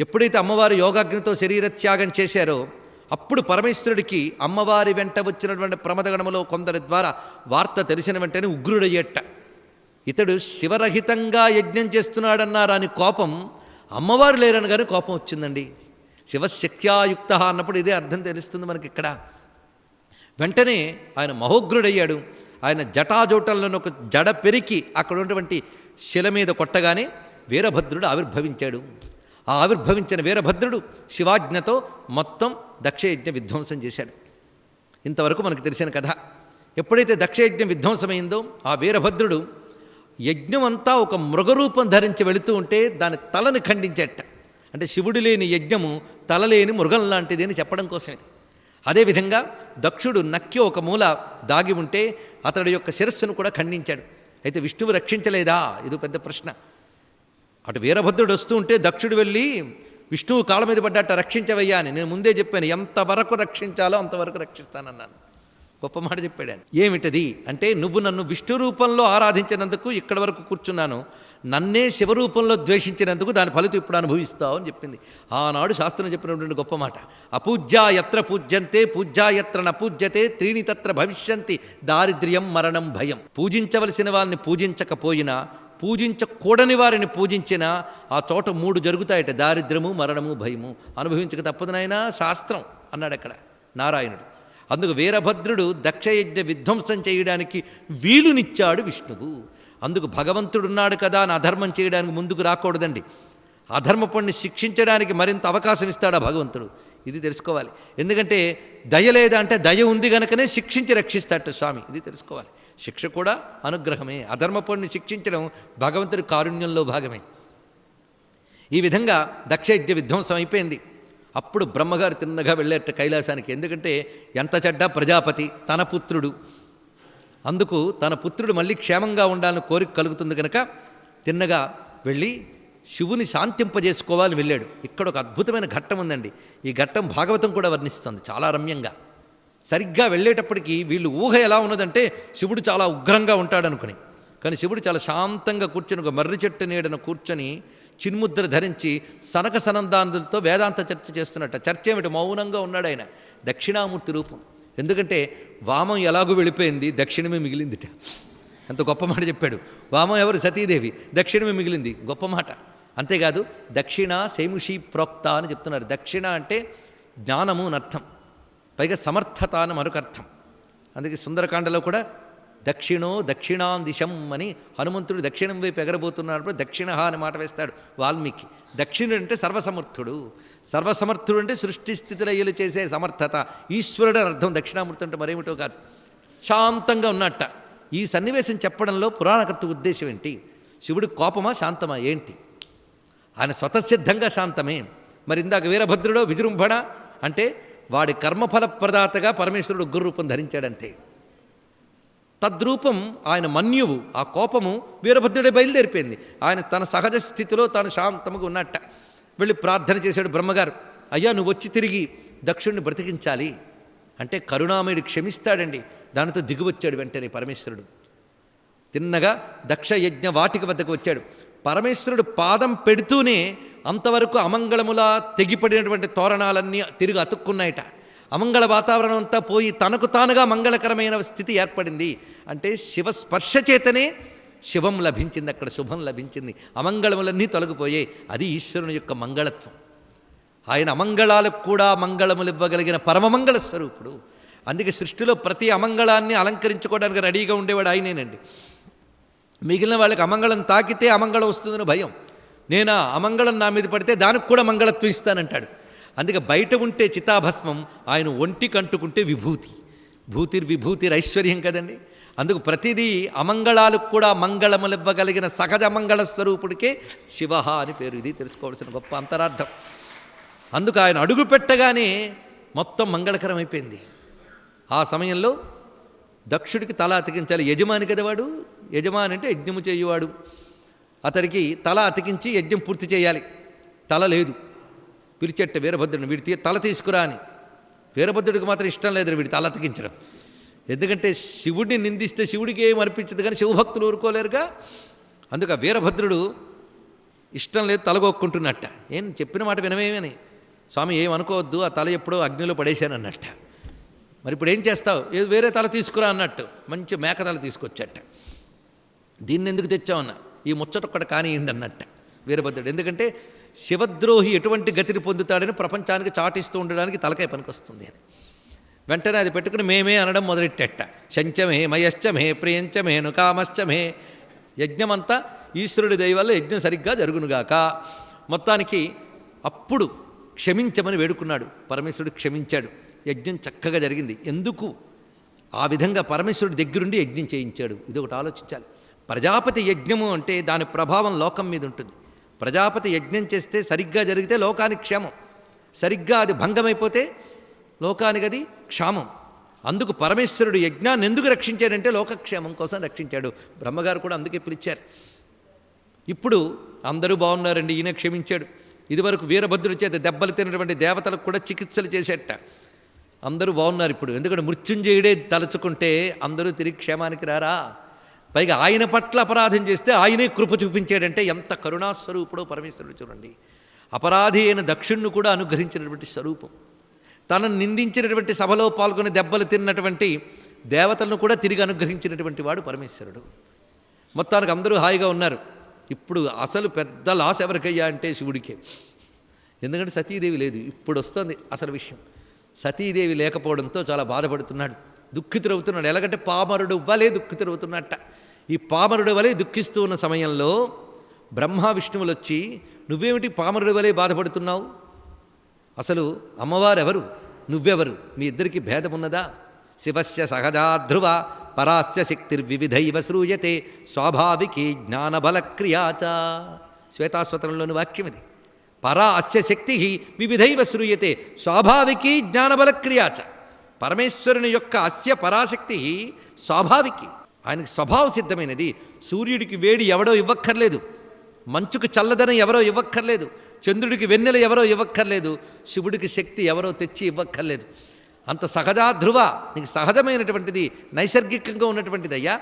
ఎప్పుడైతే అమ్మవారు యోగాగ్నితో శరీరత్యాగం చేశారో అప్పుడు పరమేశ్వరుడికి అమ్మవారి వెంట వచ్చినటువంటి ప్రమదగణములో కొందరి ద్వారా వార్త తెలిసిన వెంటనే ఉగ్రుడయ్యేట. ఇతడు శివరహితంగా యజ్ఞం చేస్తున్నాడన్నారు అని కోపం, అమ్మవారు లేరని కానీ కోపం వచ్చిందండి. శివశక్త్యాయుక్త అన్నప్పుడు ఇదే అర్థం తెలుస్తుంది మనకి ఇక్కడ. వెంటనే ఆయన మహోగ్రుడయ్యాడు. ఆయన జటాజోటలను ఒక జడ పెరికి అక్కడ ఉన్నటువంటి శిల మీద కొట్టగానే వీరభద్రుడు ఆవిర్భవించాడు. ఆ ఆవిర్భవించిన వీరభద్రుడు శివాజ్ఞతో మొత్తం దక్షయజ్ఞ విధ్వంసం చేశాడు. ఇంతవరకు మనకు తెలిసిన కథ. ఎప్పుడైతే దక్షయజ్ఞం విధ్వంసమైందో ఆ వీరభద్రుడు యజ్ఞం అంతా ఒక మృగరూపం ధరించి వెళుతూ ఉంటే దాని తలని ఖండించేట. అంటే శివుడు లేని యజ్ఞము తలలేని మృగం లాంటిది అని చెప్పడం కోసం ఇది. అదేవిధంగా దక్షుడు నక్కి ఒక మూల దాగి ఉంటే అతడి యొక్క శిరస్సును కూడా ఖండించాడు. అయితే విష్ణువు రక్షించలేదా? ఇది పెద్ద ప్రశ్న. అటు వీరభద్రుడు వస్తూ ఉంటే దక్షుడు వెళ్ళి విష్ణువు కాళ్ళ మీద పడ్డట్ట, రక్షించవయ్యా అని. నేను ముందే చెప్పాను, ఎంతవరకు రక్షించాలో అంతవరకు రక్షిస్తానన్నాను. గొప్ప మాట చెప్పాడు ఆయన. ఏమిటది అంటే, నువ్వు నన్ను విష్ణు రూపంలో ఆరాధించినందుకు ఇక్కడి వరకు కూర్చున్నాను, నన్నే శివరూపంలో ద్వేషించినందుకు దాని ఫలితం ఇప్పుడు అనుభవిస్తావు అని చెప్పింది. ఆనాడు శాస్త్రం చెప్పినటువంటి గొప్ప మాట. అపూజ్యా యత్ర పూజ్యంతే పూజ్యా యత్ర న పూజ్యతే త్రీణి తత్ర భవిష్యంతి దారిద్ర్యం మరణం భయం. పూజించవలసిన వాళ్ళని పూజించకపోయినా, పూజించకూడని వారిని పూజించినా ఆ చోట 3 జరుగుతాయట: దారిద్ర్యము, మరణము, భయము. అనుభవించక తప్పదు నాయనా శాస్త్రం అన్నాడు అక్కడ నారాయణుడు. అందుకు వీరభద్రుడు దక్షయజ్ఞ విధ్వంసం చేయడానికి వీలునిచ్చాడు విష్ణువు. అందుకు భగవంతుడున్నాడు కదా అని అధర్మం చేయడానికి ముందుకు రాకూడదండి. అధర్మ పడిని శిక్షించడానికి మరింత అవకాశం ఇస్తాడు ఆ భగవంతుడు. ఇది తెలుసుకోవాలి. ఎందుకంటే దయ లేదా అంటే దయ ఉంది గనుకనే శిక్షించి రక్షిస్తాడు స్వామి. ఇది తెలుసుకోవాలి. శిక్ష కూడా అనుగ్రహమే. అధర్మ పడిని శిక్షించడం భగవంతుడి కారుణ్యంలో భాగమే. ఈ విధంగా దక్షయజ్ఞ విధ్వంసం అయిపోయింది. అప్పుడు బ్రహ్మగారు తిన్నగా వెళ్ళేట కైలాసానికి. ఎందుకంటే ఎంత చెడ్డ ప్రజాపతి, తన పుత్రుడు. అందుకు తన పుత్రుడు మళ్ళీ క్షేమంగా ఉండాలని కోరిక కలుగుతుంది కనుక తిన్నగా వెళ్ళి శివుని శాంతింపజేసుకోవాలని వెళ్ళాడు. ఇక్కడ ఒక అద్భుతమైన ఘట్టం ఉందండి. ఈ ఘట్టం భాగవతం కూడా వర్ణిస్తుంది చాలా రమ్యంగా. సరిగ్గా వెళ్ళేటప్పటికీ వీళ్ళు ఊహ ఎలా ఉన్నదంటే శివుడు చాలా ఉగ్రంగా ఉంటాడనుకుని, కానీ శివుడు చాలా శాంతంగా కూర్చొని ఒక మర్రి చెట్టు నీడన కూర్చొని చిన్ముద్ర ధరించి సనక సనందానులతో వేదాంత చర్చ చేస్తున్నట్ట. చర్చ ఏమిటి? మౌనంగా ఉన్నాడు ఆయన. దక్షిణామూర్తి రూపం. ఎందుకంటే వామం ఎలాగూ వెళ్ళిపోయింది, దక్షిణమే మిగిలిందిట. ఎంత గొప్ప మాట చెప్పాడు. వామం ఎవరు? సతీదేవి. దక్షిణమే మిగిలింది. గొప్ప మాట. అంతేకాదు దక్షిణ సేముషి ప్రోక్త అని చెప్తున్నారు. దక్షిణ అంటే జ్ఞానము అని అర్థం, పైగా సమర్థత అని మరొక అర్థం. అందుకే సుందరకాండలో కూడా దక్షిణో దక్షిణాం దిశం అని హనుమంతుడు దక్షిణం వైపు ఎగరబోతున్నప్పుడు దక్షిణ అని మాట వేస్తాడు వాల్మీకి. దక్షిణుడు అంటే సర్వసమర్థుడు. సర్వసమర్థుడు అంటే సృష్టి స్థితిలయ్యలు చేసే సమర్థత, ఈశ్వరుడు అని అర్థం. దక్షిణామూర్తి అంటే మరేమిటో కాదు. శాంతంగా ఉన్నట్ట. ఈ సన్నివేశం చెప్పడంలో పురాణకర్త ఉద్దేశం ఏంటి? శివుడి కోపమా శాంతమా ఏంటి? ఆయన స్వతసిద్ధంగా శాంతమే. మరి ఇందాక వీరభద్రుడో విజృంభణ అంటే వాడి కర్మఫల ప్రదాతగా పరమేశ్వరుడు ఉగ్రరూపం ధరించాడంతే. తద్రూపం ఆయన మన్యువు. ఆ కోపము వీరభద్రుడే బయలుదేరిపోయింది. ఆయన తన సహజ స్థితిలో తాను శాంతముగా ఉన్నట్ట. వెళ్ళి ప్రార్థన చేశాడు బ్రహ్మగారు. అయ్యా నువ్వు వచ్చి తిరిగి దక్షుడిని బ్రతికించాలి అంటే కరుణామయుడు క్షమిస్తాడండి. దానితో దిగువచ్చాడు వెంటనే పరమేశ్వరుడు. తిన్నగా దక్షయజ్ఞ వాటిక వద్దకు వచ్చాడు. పరమేశ్వరుడు పాదం పెడుతూనే అంతవరకు అమంగళములా తెగిపడినటువంటి తోరణాలన్నీ తిరిగి అతుక్కున్నాయట. అమంగళ వాతావరణం అంతా పోయి తనకు తానుగా మంగళకరమైన స్థితి ఏర్పడింది. అంటే శివస్పర్శ చేతనే శివం లభించింది, అక్కడ శుభం లభించింది. అమంగళములన్నీ తొలగిపోయాయి. అది ఈశ్వరుని యొక్క మంగళత్వం. ఆయన అమంగళాలకు కూడా మంగళములు ఇవ్వగలిగిన పరమమంగళ స్వరూపుడు. అందుకే సృష్టిలో ప్రతి అమంగళాన్ని అలంకరించుకోవడానికి రెడీగా ఉండేవాడు ఆయనేనండి. మిగిలిన వాళ్ళకి అమంగళం తాకితే అమంగళం వస్తుందని భయం. నేను అమంగళం నా మీద పడితే దానికి కూడా మంగళత్వం ఇస్తానంటాడు. అందుకే బయట ఉంటే చితాభస్మం, ఆయన ఒంటికి అంటుకుంటే విభూతి. భూతిర్విభూతిర్ ఐశ్వర్యం కదండి. అందుకు ప్రతిదీ అమంగళాలకు కూడా మంగళములివ్వగలిగిన సహజ మంగళ స్వరూపుడికే శివ అని పేరు. ఇది తెలుసుకోవాల్సిన గొప్ప అంతరార్థం. అందుకు ఆయన అడుగు పెట్టగానే మొత్తం మంగళకరం అయిపోయింది. ఆ సమయంలో దక్షుడికి తల అతికించాలి. యజమాని కదవాడు. యజమాని అంటే యజ్ఞము చేయువాడు. అతనికి తల అతికించి యజ్ఞం పూర్తి చేయాలి. తల లేదు. పిలిచెట్ట వీరభద్రుడిని, వీడి తల తీసుకురా అని. వీరభద్రుడికి మాత్రం ఇష్టం లేదు వీడి తల అతికించడం. ఎందుకంటే శివుడిని నిందిస్తే శివుడికి ఏం అర్పించదు, కానీ శివభక్తులు ఊరుకోలేరుగా. అందుకు వీరభద్రుడు ఇష్టం లేదు తలగొక్కుంటున్నట్ట. ఏం చెప్పిన మాట వినమేమని, స్వామి ఏమనుకోవద్దు, ఆ తల ఎప్పుడో అగ్నిలో పడేశానన్నట్ట. మరి ఇప్పుడు ఏం చేస్తావు, ఏదో వేరే తల తీసుకురా అన్నట్టు మంచి మేక తల తీసుకొచ్చట. దీన్ని ఎందుకు తెచ్చావన్న, ఈ ముచ్చటొక్కటి కానియండి అన్నట్ట వీరభద్రుడు. ఎందుకంటే శివద్రోహి ఎటువంటి గతిని పొందుతాడని ప్రపంచానికి చాటిస్తూ ఉండడానికి తలకాయ పనికొస్తుంది అని. వెంటనే అది పెట్టుకుని మేమే అనడం మొదలెట్టేట. శంచమే మయశ్చమే ప్రియంచమేను కామశ్చమే. యజ్ఞమంతా ఈశ్వరుడి దయ వల్ల యజ్ఞం సరిగ్గా జరుగునుగాక. మొత్తానికి అప్పుడు క్షమించమని వేడుకున్నాడు. పరమేశ్వరుడు క్షమించాడు. యజ్ఞం చక్కగా జరిగింది. ఎందుకు ఆ విధంగా పరమేశ్వరుడి దగ్గరుండి యజ్ఞం చేయించాడు, ఇది ఒకటి ఆలోచించాలి. ప్రజాపతి యజ్ఞము అంటే దాని ప్రభావం లోకం మీద ఉంటుంది. ప్రజాపతి యజ్ఞం చేస్తే సరిగ్గా జరిగితే లోకానికి క్షేమం, సరిగ్గా అది భంగమైపోతే లోకానికి అది క్షామం. అందుకు పరమేశ్వరుడు యజ్ఞాన్ని ఎందుకు రక్షించాడంటే లోకక్షేమం కోసం రక్షించాడు. బ్రహ్మగారు కూడా అందుకే పిలిచారు. ఇప్పుడు అందరూ బాగున్నారండి, ఈయన క్షమించాడు. ఇదివరకు వీరభద్రుడి చేత దెబ్బలు తినటువంటి దేవతలకు కూడా చికిత్సలు చేసేట. అందరూ బాగున్నారు ఇప్పుడు. ఎందుకంటే మృత్యుంజయుడే తలుచుకుంటే అందరూ తిరిగి క్షేమానికి రారా. పైగా ఆయన పట్ల అపరాధం చేస్తే ఆయనే కృప చూపించాడంటే ఎంత కరుణాస్వరూపుడో పరమేశ్వరుడు చూడండి. అపరాధి అయిన దక్షుణ్ణి కూడా అనుగ్రహించినటువంటి స్వరూపం. తనను నిందించినటువంటి సభలో పాల్గొని దెబ్బలు తిన్నటువంటి దేవతలను కూడా తిరిగి అనుగ్రహించినటువంటి వాడు పరమేశ్వరుడు. మొత్తానికి అందరూ హాయిగా ఉన్నారు. ఇప్పుడు అసలు పెద్ద లాస్ ఎవరికయ్యా అంటే శివుడికే. ఎందుకంటే సతీదేవి లేదు. ఇప్పుడు వస్తుంది అసలు విషయం. సతీదేవి లేకపోవడంతో చాలా బాధపడుతున్నాడు, దుఃఖితుడవుతున్నాడు. ఎలాగంటే పామరుడు వలె దుఃఖితుడవుతున్నట్ట. ఈ పామరుడు వలె దుఃఖిస్తూ ఉన్న సమయంలో బ్రహ్మ విష్ణువులు వచ్చి, నువ్వేమిటి పామరుడు వలె బాధపడుతున్నావు, అసలు అమ్మవారు ఎవరు, నువ్వెవరు, మీ ఇద్దరికి భేదం ఉన్నదా? శివస్య సహజా ధ్రువ పరాస్య శక్తిర్వివిధైవ శ్రూయతే స్వాభావికీ జ్ఞానబలక్రియాచ. శ్వేతాస్వతరంలోని వాక్యం ఇది. పరా అస్య శక్తి వివిధైవ శ్రూయతే స్వాభావికీ జ్ఞానబలక్రియాచ. పరమేశ్వరుని యొక్క అస్య పరాశక్తి స్వాభావికి, ఆయనకి స్వభావ సిద్ధమైనది. సూర్యుడికి వేడి ఎవడో ఇవ్వక్కర్లేదు, మంచుకు చల్లదనం ఎవరో ఇవ్వక్కర్లేదు, చంద్రుడికి వెన్నెల ఎవరో ఇవ్వక్కర్లేదు, శివుడికి శక్తి ఎవరో తెచ్చి ఇవ్వక్కర్లేదు. అంత సహజా ధ్రువ, నీకు సహజమైనటువంటిది నైసర్గికంగా ఉన్నటువంటిది అయ్యా.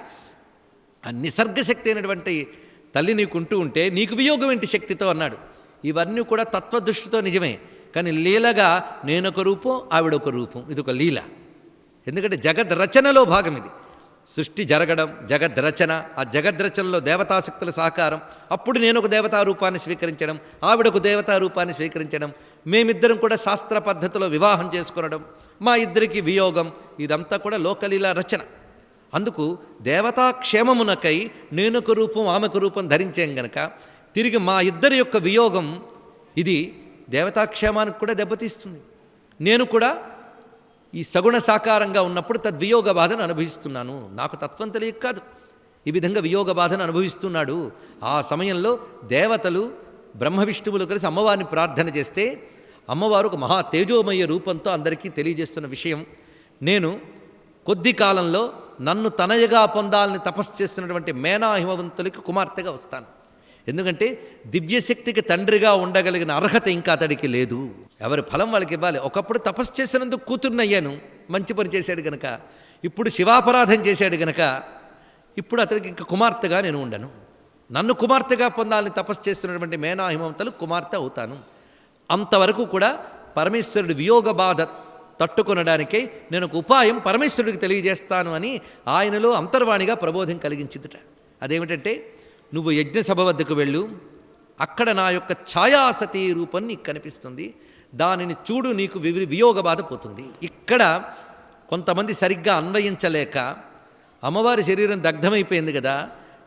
ఆ నిసర్గశక్తి అయినటువంటి తల్లి నీకుంటూ ఉంటే నీకు వియోగం ఏంటి శక్తితో అన్నాడు. ఇవన్నీ కూడా తత్వదృష్టితో నిజమే, కానీ లీలగా నేనొక రూపం ఆవిడొక రూపం, ఇది ఒక లీల. ఎందుకంటే జగద్రచనలో భాగం ఇది. సృష్టి జరగడం, జగద్రచన, ఆ జగద్రచనలో దేవతాశక్తుల సహకారం. అప్పుడు నేను ఒక దేవతా రూపాన్ని స్వీకరించడం, ఆవిడకు దేవతా రూపాన్ని స్వీకరించడం, మేమిద్దరం కూడా శాస్త్ర పద్ధతిలో వివాహం చేసుకునడం, మా ఇద్దరికి వియోగం, ఇదంతా కూడా లోకలీల రచన. అందుకు దేవతా క్షేమమునకై నేనొక రూపం ఆమెకు రూపం ధరించాం గనక తిరిగి మా ఇద్దరి యొక్క వియోగం ఇది దేవతాక్షేమానికి కూడా దెబ్బతీస్తుంది. నేను కూడా ఈ సగుణ సాకారంగా ఉన్నప్పుడు తద్వియోగ బాధను అనుభవిస్తున్నాను. నాకు తత్వం తెలియక కాదు, ఈ విధంగా వియోగ బాధను అనుభవిస్తున్నాడు. ఆ సమయంలో దేవతలు బ్రహ్మ విష్ణువులు కలిసి అమ్మవారిని ప్రార్థన చేస్తే అమ్మవారు ఒక మహా తేజోమయ రూపంతో అందరికీ తెలియజేస్తున్న విషయం, నేను కొద్ది కాలంలో నన్ను తనయగా పొందాలని తపస్సు చేస్తున్నటువంటి మేనా హిమవంతులకి కుమార్తెగా వస్తాను. ఎందుకంటే దివ్యశక్తికి తండ్రిగా ఉండగలిగిన అర్హత ఇంకా అతడికి లేదు. ఎవరి ఫలం వాళ్ళకి ఇవ్వాలి. ఒకప్పుడు తపస్సు చేసినందుకు కూతుర్నయ్యాను, మంచి పని చేశాడు గనక. ఇప్పుడు శివాపరాధం చేశాడు గనక ఇప్పుడు అతడికి ఇంకా కుమార్తెగా నేను ఉండను. నన్ను కుమార్తెగా పొందాలని తపస్సు చేస్తున్నటువంటి మేనా హిమవంతులు కుమార్తె అవుతాను. అంతవరకు కూడా పరమేశ్వరుడి వియోగ బాధ తట్టుకొనడానికై నేను ఒక ఉపాయం పరమేశ్వరుడికి తెలియజేస్తాను అని ఆయనలో అంతర్వాణిగా ప్రబోధం కలిగించిందిట. అదేమిటంటే, నువ్వు యజ్ఞసభ వద్దకు వెళ్ళు, అక్కడ నా యొక్క ఛాయాసతీ రూపం నీకు కనిపిస్తుంది, దానిని చూడు, నీకు వియోగ బాధ పోతుంది. ఇక్కడ కొంతమంది సరిగ్గా అన్వయించలేక అమ్మవారి శరీరం దగ్ధమైపోయింది కదా,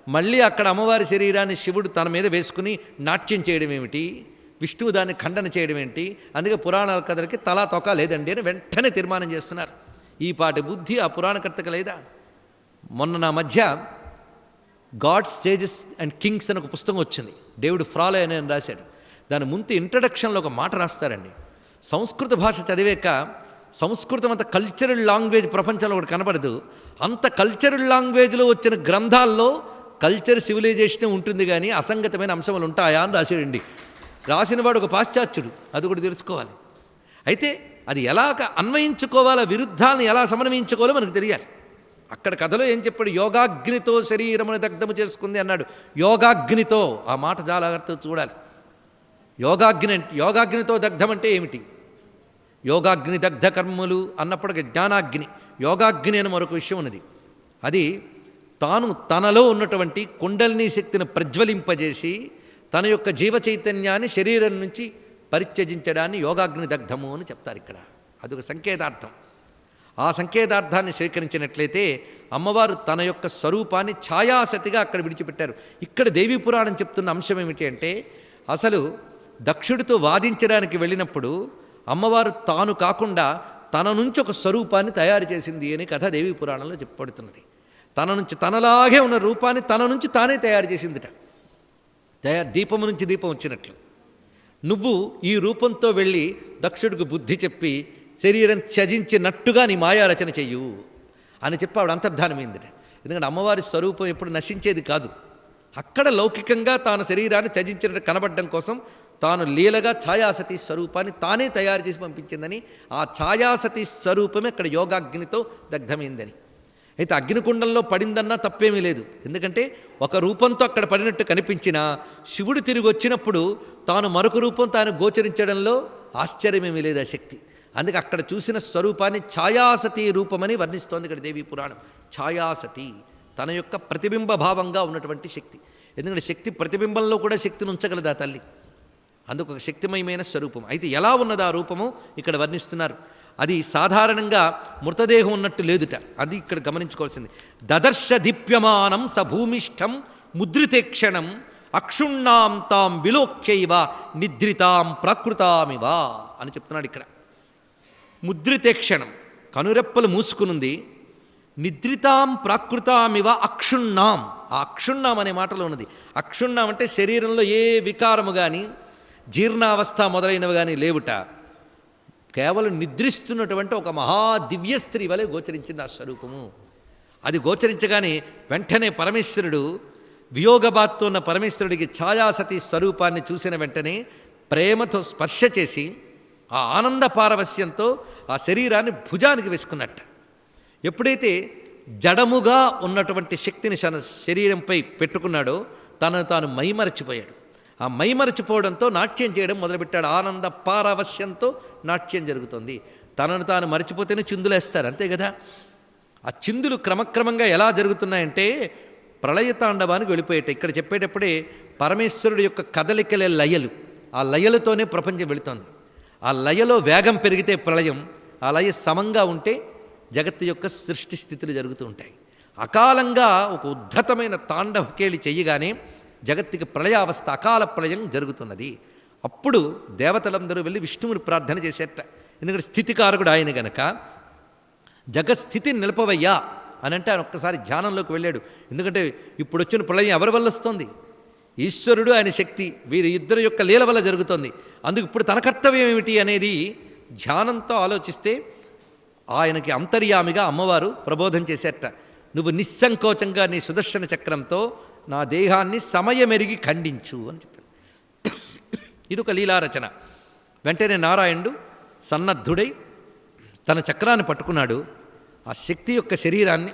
మళ్ళీ అక్కడ అమ్మవారి శరీరాన్ని శివుడు తన మీద వేసుకుని నాట్యం చేయడం ఏమిటి, విష్ణువు దాన్ని ఖండన చేయడం ఏంటి, అందుకే పురాణాల కథలకి తలా తొక లేదండి అని వెంటనే తీర్మానం చేస్తున్నారు. ఈ పాటి బుద్ధి ఆ పురాణకర్తకు లేదా? మొన్న నా మధ్య గాడ్స్, సేజెస్ అండ్ కింగ్స్ అని ఒక పుస్తకం వచ్చింది, డేవిడ్ ఫ్రాలే అని రాశాడు. దాని ముందు ఇంట్రడక్షన్లో ఒక మాట రాస్తారండి. సంస్కృత భాష చదివాక సంస్కృతం అంత కల్చరల్ లాంగ్వేజ్ ప్రపంచంలో ఒకటి కనబడదు, అంత కల్చరల్ లాంగ్వేజ్లో వచ్చిన గ్రంథాల్లో కల్చర్ సివిలైజేషనే ఉంటుంది కానీ అసంగతమైన అంశములు ఉంటాయా అని రాశాడండి. రాసినవాడు ఒక పాశ్చాత్యుడు, అది కూడా తెలుసుకోవాలి. అయితే అది ఎలా అన్వయించుకోవాలో, విరుద్ధాలను ఎలా సమన్వయించుకోవాలో మనకు తెలియాలి. అక్కడ కథలో ఏం చెప్పాడు? యోగాగ్నితో శరీరమును దగ్ధము చేసుకుంది అన్నాడు. యోగాగ్నితో, ఆ మాట చాలా జాగ్రత్తగా చూడాలి. యోగాగ్నితో దగ్ధం అంటే ఏమిటి? యోగాగ్ని దగ్ధ కర్మలు అన్నప్పటికీ జ్ఞానాగ్ని, యోగాగ్ని అని మరొక విషయం ఉన్నది. అది తాను తనలో ఉన్నటువంటి కుండలిని శక్తిని ప్రజ్వలింపజేసి తన యొక్క జీవ చైతన్యాన్ని శరీరం నుంచి పరిత్యజించడాన్ని యోగాగ్ని దగ్ధము అని చెప్తారు. ఇక్కడ అదొక సంకేతార్థం. ఆ సంకేతార్థాన్ని స్వీకరించినట్లయితే అమ్మవారు తన యొక్క స్వరూపాన్ని ఛాయాసతిగా అక్కడ విడిచిపెట్టారు. ఇక్కడ దేవీ పురాణం చెప్తున్న అంశం ఏమిటి అంటే, అసలు దక్షుడితో వాదించడానికి వెళ్ళినప్పుడు అమ్మవారు తాను కాకుండా తన నుంచి ఒక స్వరూపాన్ని తయారు చేసింది అని కథ దేవీ పురాణంలో చెప్పబడుతున్నది. తన నుంచి తనలాగే ఉన్న రూపాన్ని తన నుంచి తానే తయారు చేసిందిట. దీపము నుంచి దీపం వచ్చినట్లు నువ్వు ఈ రూపంతో వెళ్ళి దక్షుడికి బుద్ధి చెప్పి శరీరం త్యజించినట్టుగా నీ మాయారచన చెయ్యు అని చెప్పి ఆవిడ అంతర్ధానమైందిట. ఎందుకంటే అమ్మవారి స్వరూపం ఎప్పుడు నశించేది కాదు. అక్కడ లౌకికంగా తాను శరీరాన్ని త్యజించినట్టు కనబడడం కోసం తాను లీలగా ఛాయాసతి స్వరూపాన్ని తానే తయారు చేసి పంపించిందని, ఆ ఛాయాసతి స్వరూపమే అక్కడ యోగాగ్నితో దగ్ధమైందని. అయితే అగ్నికుండంలో పడిందన్నా తప్పేమీ లేదు. ఎందుకంటే ఒక రూపంతో అక్కడ పడినట్టు కనిపించినా శివుడు తిరిగి వచ్చినప్పుడు తాను మరొక రూపం తాను గోచరించడంలో ఆశ్చర్యమేమీ లేదు ఆ శక్తి. అందుకే అక్కడ చూసిన స్వరూపాన్ని ఛాయాసతి రూపమని వర్ణిస్తోంది ఇక్కడ దేవీ పురాణం. ఛాయాసతి తన యొక్క ప్రతిబింబ భావంగా ఉన్నటువంటి శక్తి. ఎందుకంటే శక్తి ప్రతిబింబంలో కూడా శక్తిని ఉంచగలదు ఆ తల్లి. అందుకు ఒక శక్తిమయమైన స్వరూపం. అయితే ఎలా ఉన్నది ఆ రూపము ఇక్కడ వర్ణిస్తున్నారు. అది సాధారణంగా మృతదేహం ఉన్నట్టు లేదుట. అది ఇక్కడ గమనించుకోవాల్సింది. దదర్శ దీప్యమానం సభూమిష్టం ముద్రితేక్షణం అక్షుణ్ణాం తాం విలోక్యైవ నిద్రితాం ప్రాకృతామివ అని చెప్తున్నాడు ఇక్కడ. ముద్రితేక్షణం, కనురెప్పలు మూసుకునుంది. నిద్రితాం ప్రాకృతామివ అక్షుణ్ణాం, ఆ అక్షుణ్ణాం అనే మాటలో ఉన్నది. అక్షుణ్ణాం అంటే శరీరంలో ఏ వికారము కానీ జీర్ణావస్థ మొదలైనవి కానీ లేవుట. కేవలం నిద్రిస్తున్నటువంటి ఒక మహాదివ్య స్త్రీ వలె గోచరించింది ఆ స్వరూపము. అది గోచరించగానే వెంటనే పరమేశ్వరుడు, వియోగబాత్తో ఉన్న పరమేశ్వరుడికి ఛాయాసతి స్వరూపాన్ని చూసిన వెంటనే ప్రేమతో స్పర్శ చేసి ఆ ఆనంద పారవస్యంతో ఆ శరీరాన్ని భుజానికి వేసుకున్నట్ట. ఎప్పుడైతే జడముగా ఉన్నటువంటి శక్తిని శరీరంపై పెట్టుకున్నాడో తనను తాను మైమరచిపోయాడు. ఆ మైమరచిపోవడంతో నాట్యం చేయడం మొదలుపెట్టాడు. ఆనంద పారవస్యంతో నాట్యం జరుగుతుంది. తనను తాను మరచిపోతేనే చిందులేస్తారు, అంతే కదా. ఆ చిందులు క్రమక్రమంగా ఎలా జరుగుతున్నాయంటే ప్రళయతాండవానికి వెళ్ళిపోయేట. ఇక్కడ చెప్పేటప్పుడే పరమేశ్వరుడు యొక్క కదలికలే లయలు. ఆ లయలతోనే ప్రపంచం వెళుతోంది. ఆ లయలో వేగం పెరిగితే ప్రళయం, ఆ లయ సమంగా ఉంటే జగత్తు యొక్క సృష్టి స్థితులు జరుగుతూ ఉంటాయి. అకాలంగా ఒక ఉద్ధతమైన తాండవకేళి చెయ్యగానే జగత్తుకి ప్రళయావస్థ, అకాల ప్రళయం జరుగుతున్నది. అప్పుడు దేవతలందరూ వెళ్ళి విష్ణువుని ప్రార్థన చేసేట. ఎందుకంటే స్థితికారకుడు ఆయన గనక జగస్థితిని నిలపవయ్యా అని అంటే ఆయన ఒక్కసారి ధ్యానంలోకి వెళ్ళాడు. ఎందుకంటే ఇప్పుడు వచ్చిన ప్రళయం ఎవరి వల్ల వస్తుంది? ఈశ్వరుడు, ఆయన శక్తి, వీరి ఇద్దరు యొక్క లీల వల్ల జరుగుతోంది. అందుకు ఇప్పుడు తన కర్తవ్యం ఏమిటి అనేది ధ్యానంతో ఆలోచిస్తే ఆయనకి అంతర్యామిగా అమ్మవారు ప్రబోధం చేసేట. నువ్వు నిస్సంకోచంగా నీ సుదర్శన చక్రంతో నా దేహాన్ని సమయమెరిగి ఖండించు అని చెప్పారు. ఇది ఒక లీలారచన. వెంటనే నారాయణుడు సన్నద్ధుడై తన చక్రాన్ని పట్టుకున్నాడు. ఆ శక్తి యొక్క శరీరాన్ని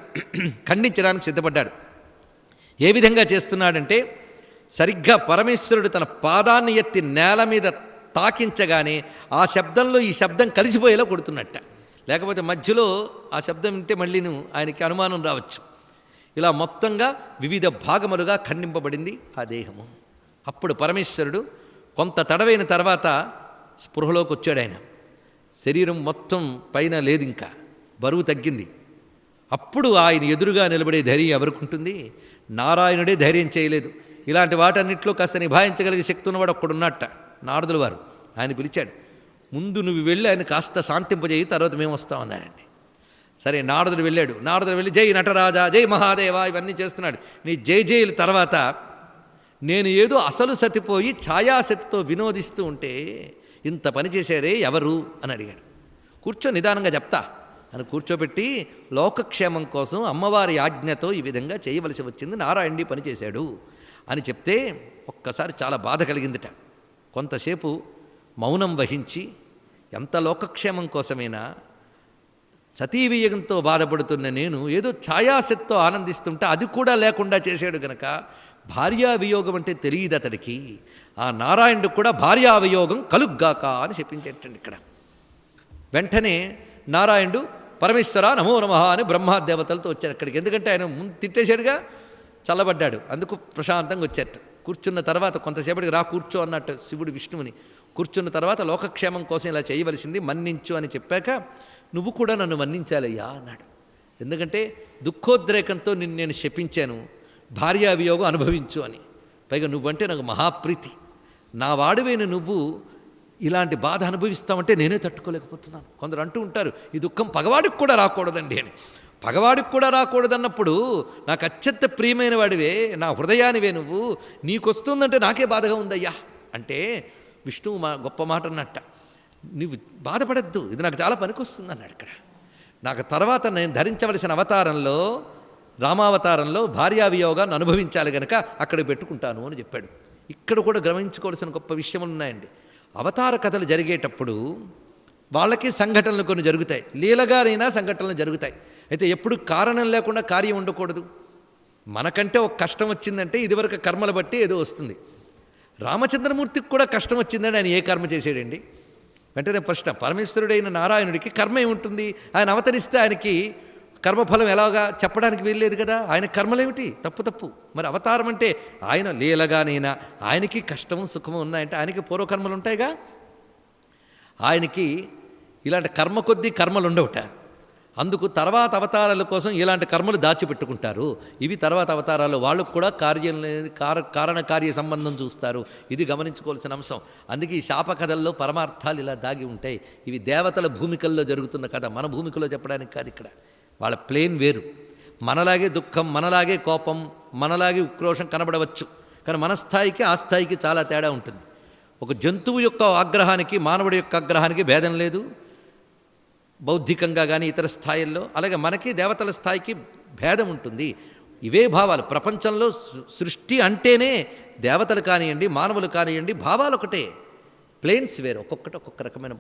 ఖండించడానికి సిద్ధపడ్డాడు. ఏ విధంగా చేస్తున్నాడంటే, సరిగ్గా పరమేశ్వరుడు తన పాదాన్ని ఎత్తి నేల మీద తాకించగానే ఆ శబ్దంలో ఈ శబ్దం కలిసిపోయేలా కొడుతున్నట్ట. లేకపోతే మధ్యలో ఆ శబ్దం వింటే మళ్ళీను ఆయనకి అనుమానం రావచ్చు. ఇలా మొత్తంగా వివిధ భాగములుగా ఖండింపబడింది ఆ దేహము. అప్పుడు పరమేశ్వరుడు కొంత తడవైన తర్వాత స్పృహలోకి వచ్చాడు. ఆయన శరీరం మొత్తం పైన లేదు, ఇంకా బరువు తగ్గింది. అప్పుడు ఆయన ఎదురుగా నిలబడే ధైర్యం ఎవరికి ఉంటుంది? నారాయణుడే ధైర్యం చేయలేదు. ఇలాంటి వాటన్నింటిలో కాస్త నిభాయించగలిగే శక్తి ఉన్నవాడు ఒక్కడున్నట్ట, నారదుల వారు. ఆయన పిలిచాడు, ముందు నువ్వు వెళ్ళి ఆయన కాస్త శాంతింపజేయి, తర్వాత మేము వస్తామన్నాడండి. సరే, నారదుడు వెళ్ళాడు. నారదుడు వెళ్ళి జై నటరాజా, జై మహాదేవ ఇవన్నీ చేస్తున్నాడు. నీ జై జైల తర్వాత నేను ఏదో అసలు సతిపోయి ఛాయాసతితో వినోదిస్తూ ఉంటే ఇంత పని చేశారే ఎవరు అని అడిగాడు. కూర్చో, నిదానంగా చెప్తా అని కూర్చోబెట్టి లోకక్షేమం కోసం అమ్మవారి ఆజ్ఞతో ఈ విధంగా చేయవలసి వచ్చింది, నారాయణుడి పని చేశాడు అని చెప్తే ఒక్కసారి చాలా బాధ కలిగిందిట. కొంతసేపు మౌనం వహించి ఎంత లోకక్షేమం కోసమైనా సతీవియోగంతో బాధపడుతున్న నేను ఏదో ఛాయాశక్తితో ఆనందిస్తుంటే అది కూడా లేకుండా చేశాడు గనక భార్యా వియోగం అంటే తెలియదు అతడికి. ఆ నారాయణుడికి కూడా భార్యా వియోగం కలుగ్గాక అని చెప్పించేటండి ఇక్కడ. వెంటనే నారాయణుడు పరమేశ్వర నమో నమః అని బ్రహ్మాదేవతలతో వచ్చారు అక్కడికి. ఎందుకంటే ఆయన ముందు తిట్టేశాడుగా, చల్లబడ్డాడు, అందుకు ప్రశాంతంగా వచ్చారట. కూర్చున్న తర్వాత కొంతసేపటికి రా కూర్చో అన్నట్టు శివుడు విష్ణువుని. కూర్చున్న తర్వాత లోకక్షేమం కోసం ఇలా చేయవలసింది, మన్నించు అని చెప్పాక నువ్వు కూడా నన్ను మన్నించాలయ్యా అన్నాడు. ఎందుకంటే దుఃఖోద్రేకంతో నేను శపించాను, భార్యా వియోగం అనుభవించు అని. పైగా నువ్వంటే నాకు మహాప్రీతి, నా వాడివైన నువ్వు ఇలాంటి బాధ అనుభవిస్తామంటే నేనే తట్టుకోలేకపోతున్నాను. కొందరు అంటూ ఉంటారు ఈ దుఃఖం పగవాడికి కూడా రాకూడదండి అని. పగవాడికి కూడా రాకూడదన్నప్పుడు నాకు అత్యంత ప్రియమైన వాడివే, నా హృదయానివే నువ్వు, నీకొస్తుందంటే నాకే బాధగా ఉందయ్యా అంటే విష్ణువు గొప్ప మాట అన్నట్ట. నువ్వు బాధపడద్దు, ఇది నాకు చాలా పనికొస్తుంది అన్నాడు ఇక్కడ. నాకు తర్వాత నేను ధరించవలసిన అవతారంలో, రామావతారంలో భార్యా వియోగాన్ని అనుభవించాలి గనక అక్కడ పెట్టుకుంటాను అని చెప్పాడు. ఇక్కడ కూడా గమనించుకోవాల్సిన గొప్ప విషయములు ఉన్నాయండి. అవతార కథలు జరిగేటప్పుడు వాళ్ళకి సంఘటనలు కొన్ని జరుగుతాయి, లీలగానైనా సంఘటనలు జరుగుతాయి. అయితే ఎప్పుడు కారణం లేకుండా కార్యం ఉండకూడదు. మనకంటే ఒక కష్టం వచ్చిందంటే ఇదివరకు కర్మలు బట్టి ఏదో వస్తుంది. రామచంద్రమూర్తికి కూడా కష్టం వచ్చిందని ఆయన ఏ కర్మ చేసాడండి? వెంటనే ప్రశ్న, పరమేశ్వరుడైన నారాయణుడికి కర్మ ఏముంటుంది? ఆయన అవతరిస్తే ఆయనకి కర్మఫలం ఎలాగా చెప్పడానికి వీల్లేదు కదా. ఆయన కర్మలేమిటి? తప్పు. మరి అవతారం అంటే ఆయన లీలగానైనా ఆయనకి కష్టము సుఖము ఉన్నాయంటే ఆయనకి పూర్వకర్మలు ఉంటాయిగా. ఆయనకి ఇలాంటి కర్మ కొద్దీ కర్మలు ఉండవుట. అందుకు తర్వాత అవతారాల కోసం ఇలాంటి కర్మలు దాచిపెట్టుకుంటారు. ఇవి తర్వాత అవతారాలు వాళ్ళకు కూడా కారణకార్య సంబంధం చూస్తారు. ఇది గమనించుకోవాల్సిన అంశం. అందుకే ఈ శాప కథల్లో పరమార్థాలు ఇలా దాగి ఉంటాయి. ఇవి దేవతల భూమికల్లో జరుగుతున్న కథ, మన భూమికలో చెప్పడానికి కాదు. ఇక్కడ వాళ్ళ ప్లేన్ వేరు. మనలాగే దుఃఖం, మనలాగే కోపం, మనలాగే ఉక్రోషం కనబడవచ్చు, కానీ మన స్థాయికి ఆ స్థాయికి చాలా తేడా ఉంటుంది. ఒక జంతువు యొక్క ఆగ్రహానికి మానవుడి యొక్క ఆగ్రహానికి భేదం లేదు బౌద్ధికంగా కానీ ఇతర స్థాయిల్లో. అలాగే మనకి దేవతల స్థాయికి భేదం ఉంటుంది. ఇవే భావాలు ప్రపంచంలో. సృష్టి అంటేనే దేవతలు కానివ్వండి, మానవులు కానివ్వండి, భావాలు ఒకటే, ప్లేన్స్ వేరు, ఒక్కొక్కటి ఒక్కొక్క రకమైన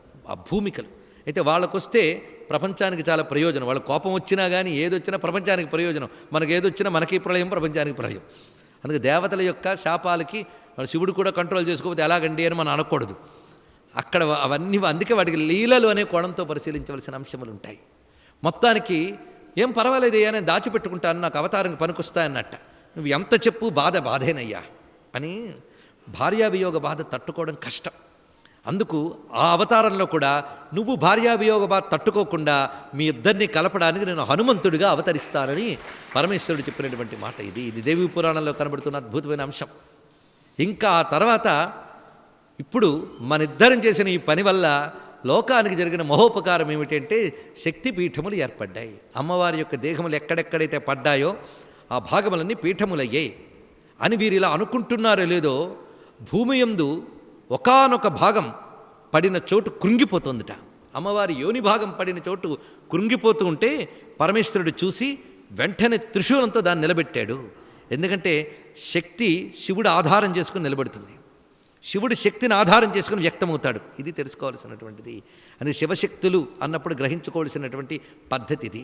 భూమికలు. అయితే వాళ్ళకొస్తే ప్రపంచానికి చాలా ప్రయోజనం. వాళ్ళ కోపం వచ్చినా కానీ ఏదొచ్చినా ప్రపంచానికి ప్రయోజనం, మనకు ఏదొచ్చినా మనకి ప్రళయం, ప్రపంచానికి ప్రళయం. అందుకే దేవతల యొక్క శాపాలకి శివుడు కూడా కంట్రోల్ చేసుకోకపోతే ఎలాగండి అని మనం అనకూడదు. అక్కడ అవన్నీ అందుకే వాటికి లీలలు అనే కోణంతో పరిశీలించవలసిన అంశములు ఉంటాయి. మొత్తానికి ఏం పర్వాలేదు అని దాచిపెట్టుకుంటాను, నాకు అవతారానికి పనికొస్తాయన్నట్ట. నువ్వు ఎంత చెప్పు బాధేనయ్యా అని. భార్యావియోగ బాధ తట్టుకోవడం కష్టం. అందుకు ఆ అవతారంలో కూడా నువ్వు భార్యావియోగ బాధ తట్టుకోకుండా మీ ఇద్దరిని కలపడానికి నేను హనుమంతుడిగా అవతరిస్తానని పరమేశ్వరుడు చెప్పినటువంటి మాట. ఇది దేవి పురాణంలో కనబడుతున్న అద్భుతమైన అంశం. ఇంకా ఆ తర్వాత ఇప్పుడు మనిద్దరం చేసిన ఈ పని వల్ల లోకానికి జరిగిన మహోపకారం ఏమిటంటే శక్తిపీఠములు ఏర్పడ్డాయి. అమ్మవారి యొక్క దేహములు ఎక్కడెక్కడైతే పడ్డాయో ఆ భాగములన్నీ పీఠములయ్యాయి అని వీరు ఇలా అనుకుంటున్నారో లేదో, భూమి యందు ఒకానొక భాగం పడిన చోటు కృంగిపోతుందిట. అమ్మవారి యోని భాగం పడిన చోటు కృంగిపోతూ ఉంటే పరమేశ్వరుడు చూసి వెంటనే త్రిశూలంతో దాన్ని నిలబెట్టాడు. ఎందుకంటే శక్తి శివుడు ఆధారం చేసుకుని నిలబడుతుంది, శివుడి శక్తిని ఆధారం చేసుకుని వ్యక్తమవుతాడు. ఇది తెలుసుకోవాల్సినటువంటిది. అని శివశక్తులు అన్నప్పుడు గ్రహించుకోవాల్సినటువంటి పద్ధతి ఇది.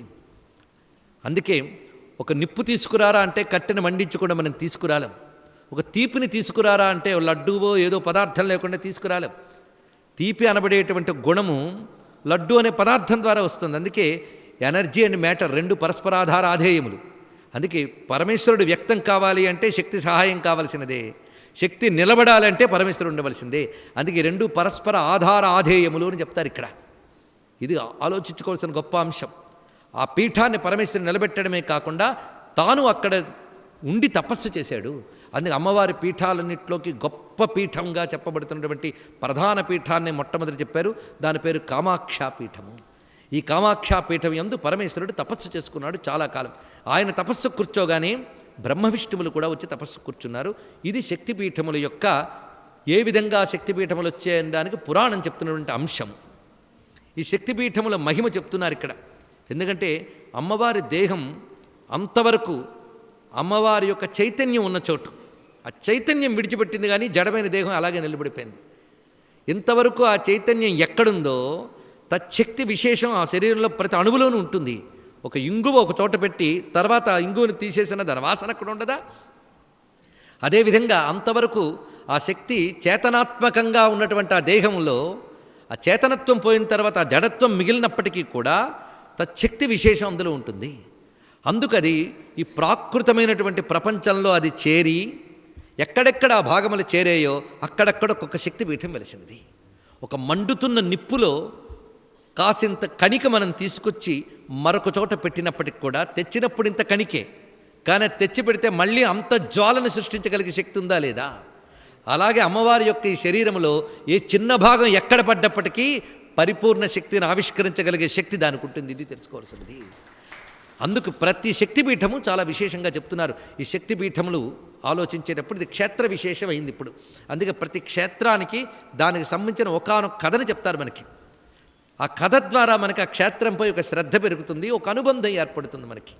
అందుకే ఒక నిప్పు తీసుకురారా అంటే కట్టెను మండించకుండా మనం తీసుకురాలేం. ఒక తీపిని తీసుకురారా అంటే లడ్డూవో ఏదో పదార్థం లేకుండా తీసుకురాలేం. తీపి అనబడేటువంటి గుణము లడ్డు అనే పదార్థం ద్వారా వస్తుంది. అందుకే ఎనర్జీ అండ్ మ్యాటర్ రెండు పరస్పరాధార ఆధేయములు. అందుకే పరమేశ్వరుడు వ్యక్తం కావాలి అంటే శక్తి సహాయం కావలసినదే, శక్తి నిలబడాలంటే పరమేశ్వరుడు ఉండవలసిందే. అందుకే రెండు పరస్పర ఆధార ఆధేయములు అని చెప్తారు ఇక్కడ. ఇది ఆలోచించుకోవాల్సిన గొప్ప అంశం. ఆ పీఠాన్ని పరమేశ్వరుడు నిలబెట్టడమే కాకుండా తాను అక్కడ ఉండి తపస్సు చేశాడు. అందుకే అమ్మవారి పీఠాలన్నింటిలోకి గొప్ప పీఠంగా చెప్పబడుతున్నటువంటి ప్రధాన పీఠాన్ని మొట్టమొదటి చెప్పారు. దాని పేరు కామాక్షా పీఠము. ఈ కామాక్షా పీఠం యందు పరమేశ్వరుడు తపస్సు చేసుకున్నాడు చాలా కాలం. ఆయన తపస్సు కూర్చోగానే బ్రహ్మ విష్ణువులు కూడా వచ్చి తపస్సు కూర్చున్నారు. ఇది శక్తిపీఠముల యొక్క ఏ విధంగా శక్తిపీఠములు వచ్చాయనడానికి పురాణం చెప్తున్నటువంటి అంశం. ఈ శక్తిపీఠముల మహిమ చెప్తున్నారు ఇక్కడ. ఎందుకంటే అమ్మవారి దేహం అంతవరకు అమ్మవారి యొక్క చైతన్యం ఉన్న చోటు, ఆ చైతన్యం విడిచిపెట్టింది కానీ జడమైన దేహం అలాగే నిలబడిపోయింది. ఇంతవరకు ఆ చైతన్యం ఎక్కడుందో తచ్చక్తి విశేషం ఆ శరీరంలో ప్రతి అణువులోనూ ఉంటుంది. ఒక ఇంగువ ఒక చోట పెట్టి తర్వాత ఆ ఇంగువను తీసేసిన దాని వాసన అక్కడ ఉండదా? అదేవిధంగా అంతవరకు ఆ శక్తి చేతనాత్మకంగా ఉన్నటువంటి ఆ దేహంలో ఆ చేతనత్వం పోయిన తర్వాత ఆ జడత్వం మిగిలినప్పటికీ కూడా తచ్చక్తి విశేషం అందులో ఉంటుంది. అందుకది ఈ ప్రాకృతమైనటువంటి ప్రపంచంలో అది చేరి ఎక్కడెక్కడ ఆ భాగములు చేరాయో అక్కడక్కడ ఒక్కొక్క శక్తి పీఠం వెలిసినది. ఒక మండుతున్న నిప్పులో కాసింత కణిక మనం తీసుకొచ్చి మరొక చోట పెట్టినప్పటికి కూడా తెచ్చినప్పుడు ఇంత కణికే, కానీ తెచ్చి పెడితే మళ్ళీ అంత జ్వాలను సృష్టించగలిగే శక్తి ఉందా లేదా? అలాగే అమ్మవారి యొక్క ఈ శరీరంలో ఏ చిన్న భాగం ఎక్కడ పడ్డప్పటికీ పరిపూర్ణ శక్తిని ఆవిష్కరించగలిగే శక్తి దానికి ఉంటుంది. ఇది తెలుసుకోవాల్సినది. అందుకు ప్రతి శక్తిపీఠము చాలా విశేషంగా చెప్తున్నారు. ఈ శక్తిపీఠములు ఆలోచించేటప్పుడు ఇది క్షేత్ర విశేషం అయింది ఇప్పుడు. అందుకే ప్రతి క్షేత్రానికి దానికి సంబంధించిన ఒకానొక కథని చెప్తారు మనకి. ఆ కథ ద్వారా మనకి ఆ క్షేత్రంపై ఒక శ్రద్ధ పెరుగుతుంది, ఒక అనుబంధం ఏర్పడుతుంది మనకి.